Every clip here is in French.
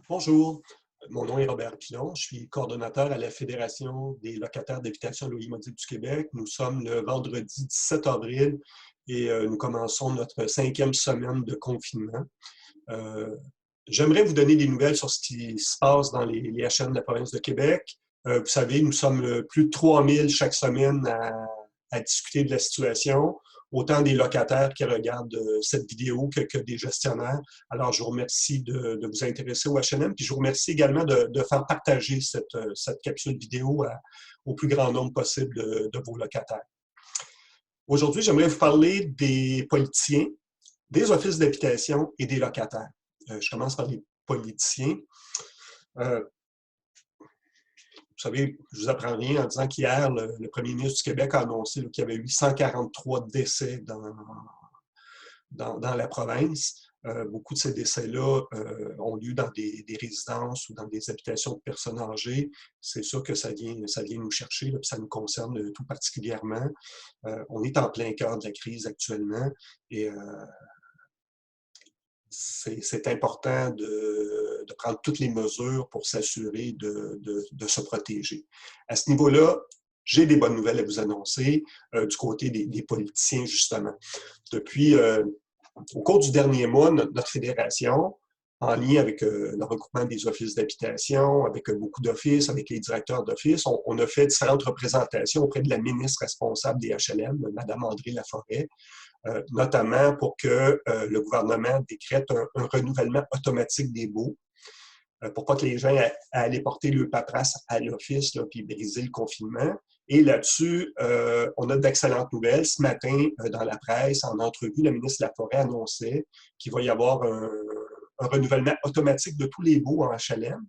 Bonjour, mon nom est Robert Pilon, je suis coordonnateur à la Fédération des locataires d'habitation loyer modique du Québec. Nous sommes le vendredi 17 avril et nous commençons notre 5e semaine de confinement. Euh, J'aimerais vous donner des nouvelles sur ce qui se passe dans les HLM de la province de Québec. Vous savez, nous sommes plus de 3000 chaque semaine à discuter de la situation, autant des locataires qui regardent cette vidéo que des gestionnaires. Alors, je vous remercie de vous intéresser au HLM, puis je vous remercie également de faire partager cette capsule vidéo au plus grand nombre possible de vos locataires. Aujourd'hui, j'aimerais vous parler des politiciens, des offices d'habitation et des locataires. Je commence par les politiciens. Vous savez, je ne vous apprends rien en disant qu'hier, le premier ministre du Québec a annoncé qu'il y avait eu 143 décès dans la province. Beaucoup de ces décès-là ont lieu dans des résidences ou dans des habitations de personnes âgées. C'est sûr que ça vient nous chercher, là, puis ça nous concerne tout particulièrement. On est en plein cœur de la crise actuellement et c'est important de prendre toutes les mesures pour s'assurer de se protéger. À ce niveau-là, j'ai des bonnes nouvelles à vous annoncer du côté des politiciens, justement. Depuis, au cours du dernier mois, notre fédération, en lien avec le regroupement des offices d'habitation, avec beaucoup d'offices, avec les directeurs d'office, on a fait différentes représentations auprès de la ministre responsable des HLM, Mme André Laforêt, notamment pour que le gouvernement décrète un renouvellement automatique des baux, pour pas que les gens aillent porter le paperasse à l'office puis briser le confinement. Et là-dessus, on a d'excellentes nouvelles. Ce matin, dans la presse, en entrevue, la ministre Laforêt annonçait qu'il va y avoir un renouvellement automatique de tous les baux en HLM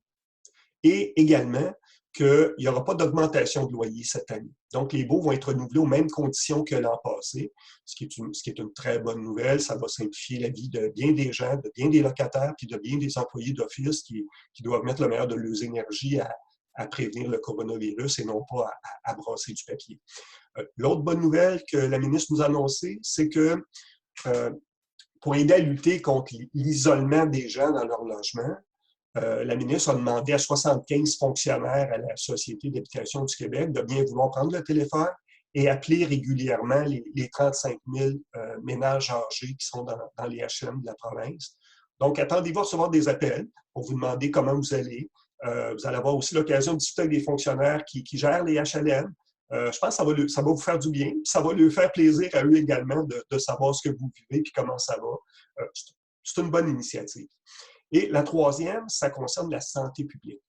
et également qu'il n'y aura pas d'augmentation de loyer cette année. Donc, les baux vont être renouvelés aux mêmes conditions que l'an passé, ce qui est une très bonne nouvelle. Ça va simplifier la vie de bien des gens, de bien des locataires, puis de bien des employés d'office qui doivent mettre le meilleur de leurs énergies à prévenir le coronavirus et non pas à brasser du papier. L'autre bonne nouvelle que la ministre nous a annoncée, c'est que pour aider à lutter contre l'isolement des gens dans leur logement, la ministre a demandé à 75 fonctionnaires à la Société d'habitation du Québec de bien vouloir prendre le téléphone et appeler régulièrement les 35 000 ménages âgés qui sont dans les HLM de la province. Donc, attendez-vous à recevoir des appels pour vous demander comment vous allez. Vous allez avoir aussi l'occasion de discuter avec des fonctionnaires qui gèrent les HLM. Je pense que ça va vous faire du bien. Ça va leur faire plaisir à eux également de savoir ce que vous vivez et comment ça va. C'est une bonne initiative. Et la troisième, ça concerne la santé publique.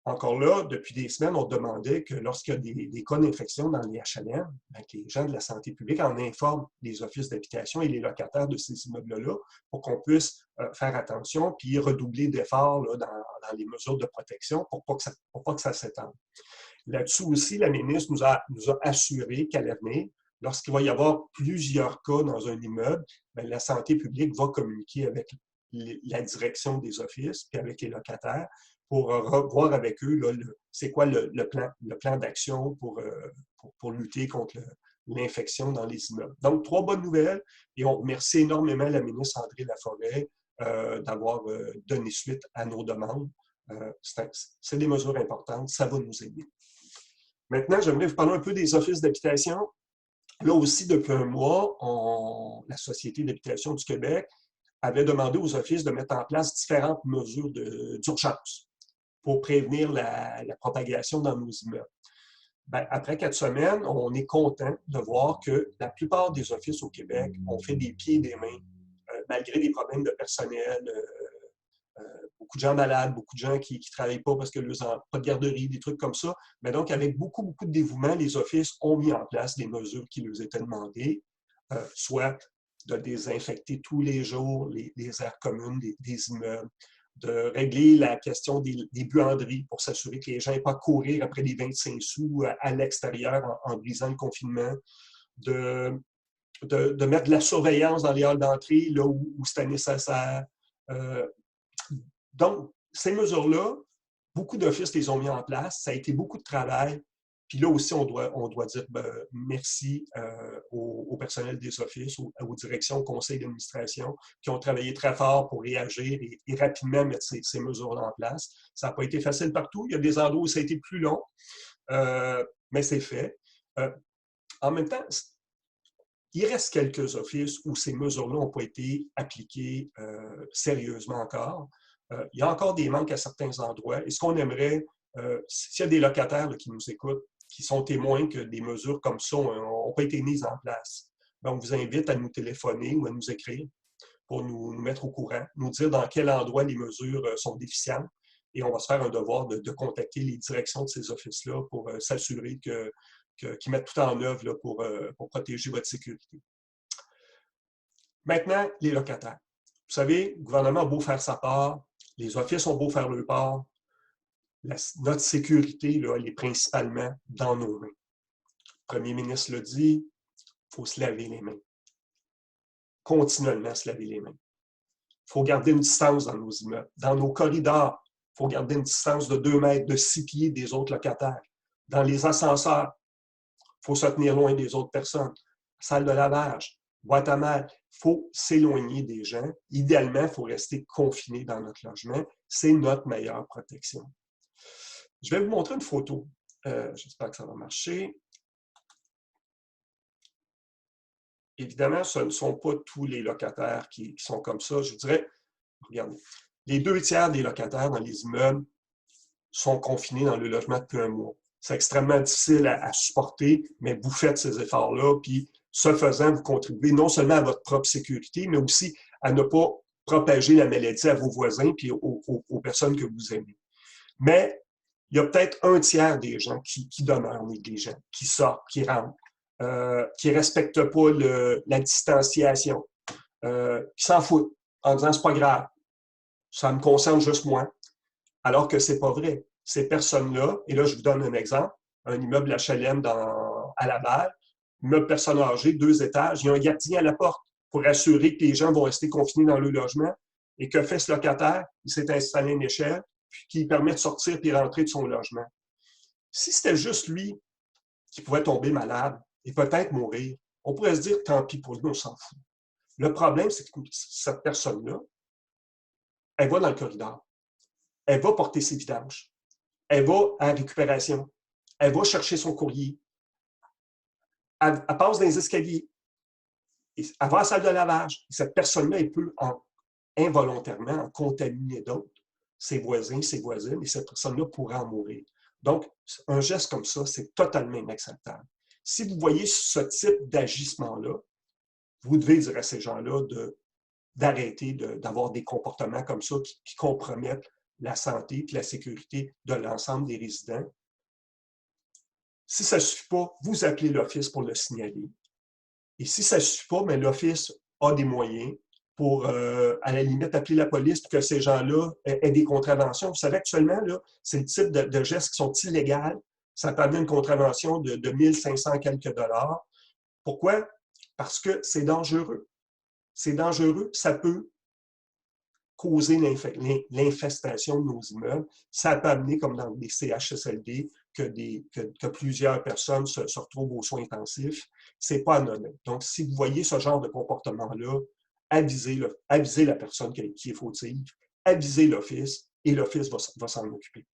Encore là, depuis des semaines, on demandait que lorsqu'il y a des cas d'infection dans les HLM, que les gens de la santé publique en informent les offices d'habitation et les locataires de ces immeubles-là pour qu'on puisse faire attention puis redoubler d'efforts dans les mesures de protection pour pas que ça s'étende. Là-dessus aussi, la ministre nous a assuré qu'à l'avenir, lorsqu'il va y avoir plusieurs cas dans un immeuble, la santé publique va communiquer avec la direction des offices puis avec les locataires pour revoir avec eux c'est quoi le plan d'action pour lutter contre l'infection dans les immeubles. Donc, 3 bonnes nouvelles et on remercie énormément la ministre André Laforêt d'avoir donné suite à nos demandes. C'est des mesures importantes, ça va nous aider. Maintenant, j'aimerais vous parler un peu des offices d'habitation. Là aussi, depuis un mois, la Société d'habitation du Québec avait demandé aux offices de mettre en place différentes mesures d'urgence pour prévenir la propagation dans nos immeubles. Après 4 semaines, on est content de voir que la plupart des offices au Québec ont fait des pieds et des mains, malgré des problèmes de personnel, beaucoup de gens malades, beaucoup de gens qui ne travaillent pas parce que pas de garderie, des trucs comme ça. Mais donc, avec beaucoup, beaucoup de dévouement, les offices ont mis en place des mesures qui leur étaient demandées, soit de désinfecter tous les jours les aires communes des immeubles, de régler la question des buanderies pour s'assurer que les gens n'aient pas à courir après les 25 sous à l'extérieur en brisant le confinement, de mettre de la surveillance dans les halls d'entrée là où c'était nécessaire. Donc, ces mesures-là, beaucoup d'offices les ont mis en place. Ça a été beaucoup de travail. Puis là aussi, on doit dire merci au personnel des offices, aux directions, au conseil d'administration, qui ont travaillé très fort pour réagir et rapidement mettre ces mesures-là en place. Ça n'a pas été facile partout. Il y a des endroits où ça a été plus long, mais c'est fait. En même temps, il reste quelques offices où ces mesures-là n'ont pas été appliquées sérieusement encore. Il y a encore des manques à certains endroits. Et ce qu'on aimerait, s'il y a des locataires là, qui nous écoutent, qui sont témoins que des mesures comme ça n'ont pas été mises en place, bien, on vous invite à nous téléphoner ou à nous écrire pour nous mettre au courant, nous dire dans quel endroit les mesures sont déficientes. Et on va se faire un devoir de contacter les directions de ces offices-là pour s'assurer qu'ils mettent tout en œuvre là, pour protéger votre sécurité. Maintenant, les locataires. Vous savez, le gouvernement a beau faire sa part, les offices ont beau faire leur part, notre sécurité, là, elle est principalement dans nos mains. Le premier ministre l'a dit, il faut se laver les mains. Continuellement se laver les mains. Il faut garder une distance dans nos immeubles. Dans nos corridors, il faut garder une distance de 2 mètres, de 6 pieds des autres locataires. Dans les ascenseurs, il faut se tenir loin des autres personnes. Salle de lavage, boîte à mal, il faut s'éloigner des gens. Idéalement, il faut rester confiné dans notre logement. C'est notre meilleure protection. Je vais vous montrer une photo. J'espère que ça va marcher. Évidemment, ce ne sont pas tous les locataires qui sont comme ça. Je vous dirais, regardez, les 2 tiers des locataires dans les immeubles sont confinés dans le logement depuis 1 mois. C'est extrêmement difficile à supporter, mais vous faites ces efforts-là, puis ce faisant, vous contribuez non seulement à votre propre sécurité, mais aussi à ne pas propager la maladie à vos voisins et aux personnes que vous aimez. Mais il y a peut-être 1 tiers des gens qui demeurent négligents, qui sortent, qui rentrent, qui ne respectent pas la distanciation, qui s'en foutent en disant « c'est pas grave, ça me concerne juste moi », alors que ce n'est pas vrai. Ces personnes-là, et là je vous donne un exemple, un immeuble HLM à Laval, immeuble personnes âgées, 2 étages, il y a un gardien à la porte pour assurer que les gens vont rester confinés dans le logement. Et que fait ce locataire? Il s'est installé une échelle qui permet de sortir et rentrer de son logement. Si c'était juste lui qui pouvait tomber malade et peut-être mourir, on pourrait se dire, tant pis pour lui, on s'en fout. Le problème, c'est que cette personne-là, elle va dans le corridor, elle va porter ses vidanges, elle va à la récupération, elle va chercher son courrier, elle passe dans les escaliers, elle va à la salle de lavage. Et cette personne-là, elle peut involontairement en contaminer d'autres, ses voisins, ses voisines, et cette personne-là pourrait en mourir. Donc, un geste comme ça, c'est totalement inacceptable. Si vous voyez ce type d'agissement-là, vous devez dire à ces gens-là d'arrêter d'avoir des comportements comme ça qui compromettent la santé et la sécurité de l'ensemble des résidents. Si ça ne suffit pas, vous appelez l'Office pour le signaler. Et si ça ne suffit pas, mais l'Office a des moyens pour, à la limite, appeler la police pour que ces gens-là aient des contraventions. Vous savez, actuellement, c'est le type de gestes qui sont illégaux. Ça peut amener une contravention de 1500 quelques dollars. Pourquoi? Parce que c'est dangereux. C'est dangereux, ça peut causer l'infestation de nos immeubles. Ça peut amener, comme dans les CHSLD, que plusieurs personnes se retrouvent aux soins intensifs. Ce n'est pas anodin. Donc, si vous voyez ce genre de comportement-là, avisez la personne qui est fautive, avisez l'Office, et l'Office va s'en occuper.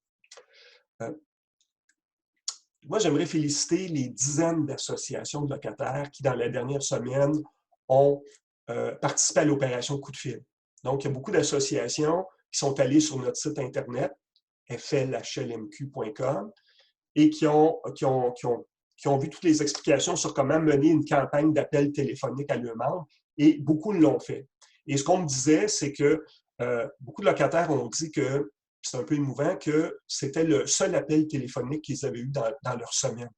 Moi, j'aimerais féliciter les dizaines d'associations de locataires qui, dans la dernière semaine, ont participé à l'opération Coup de fil. Donc, il y a beaucoup d'associations qui sont allées sur notre site Internet, flhlmq.com, et qui ont vu toutes les explications sur comment mener une campagne d'appel téléphonique à leurs membres, et beaucoup l'ont fait. Et ce qu'on me disait, c'est que beaucoup de locataires ont dit que, c'est un peu émouvant, que c'était le seul appel téléphonique qu'ils avaient eu dans leur semaine.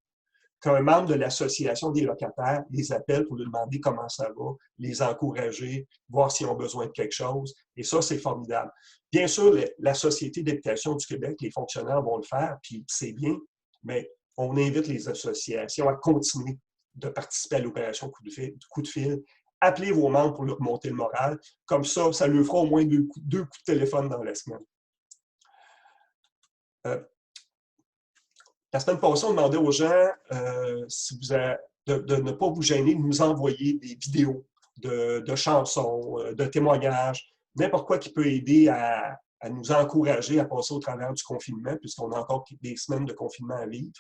Qu'un membre de l'association des locataires les appelle pour leur demander comment ça va, les encourager, voir s'ils ont besoin de quelque chose. Et ça, c'est formidable. Bien sûr, la Société d'habitation du Québec, les fonctionnaires vont le faire, puis c'est bien, mais on invite les associations à continuer de participer à l'opération Coup de fil. Appelez vos membres pour leur monter le moral. Comme ça, ça leur fera au moins 2 coups de téléphone dans la semaine. La semaine passée, on demandait aux gens si vous de ne pas vous gêner de nous envoyer des vidéos de chansons, de témoignages, n'importe quoi qui peut aider à nous encourager à passer au travers du confinement, puisqu'on a encore des semaines de confinement à vivre.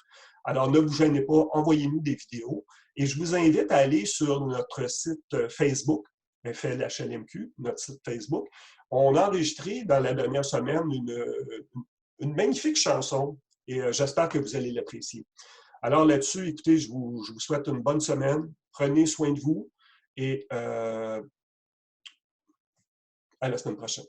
Alors, ne vous gênez pas, envoyez-nous des vidéos. Et je vous invite à aller sur notre site Facebook, FLHLMQ, notre site Facebook. On a enregistré dans la dernière semaine une magnifique chanson et j'espère que vous allez l'apprécier. Alors là-dessus, écoutez, je vous souhaite une bonne semaine. Prenez soin de vous et à la semaine prochaine.